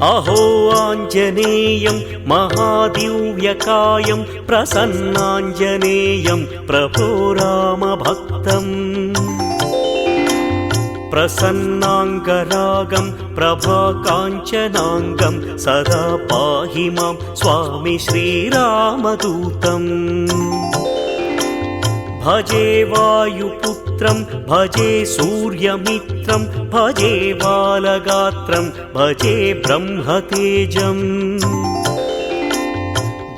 अहो आञ्जनेयं महादिव्यकायं प्रसन्नाञ्जनेयं प्रभो रामभक्तम् प्रसन्नाङ्गरागं प्रभाकाञ्चनाङ्गं सदा पाहि मां स्वामी श्रीरामदूतम् भजे वायुपुत्रं भजे सूर्यमित्रं भजे बालगात्रं भजे ब्रह्मतेजम्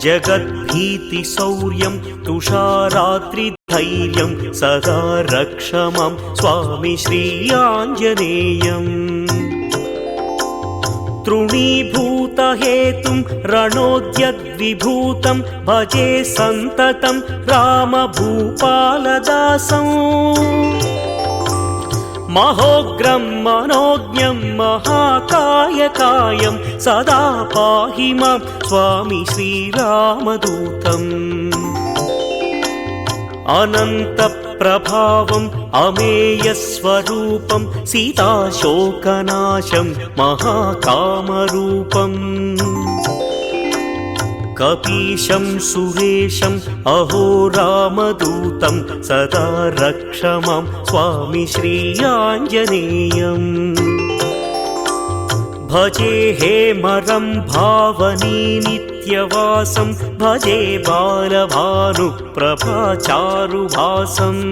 जगद्भीतिशौर्यं तुषारात्रिधैर्यं सदा रक्ष मां स्वामी श्रीयाञ्जनेयम् तृणीभूतहेतुं रणोद्यद्विभूतं भजे सन्ततं रामभूपालदासम् महोग्रं मनोज्ञं महाकायकायं सदा पाहि मां स्वामी श्रीरामदूतम् अनन्तप्रभावम् अमेयस्वरूपं सीताशोकनाशं महाकामरूपम् कपीशं सुरेशं अहो रामदूतं सदा रक्ष मां स्वामी श्रीयाञ्जनेयम् भजे हेमरं भावनी नित्यवासं भजे बालभानुप्रभाचारुभासम्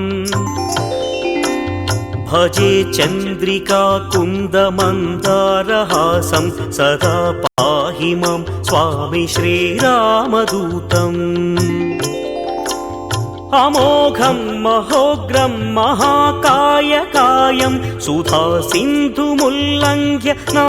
भजे चन्द्रिका कुन्दमन्दारहासं सदा पाहि मां स्वामी श्रीरामदूतम् अमोघं महोग्रं महाकायकायं सुधा सिन्धुमुल्लङ्घ्य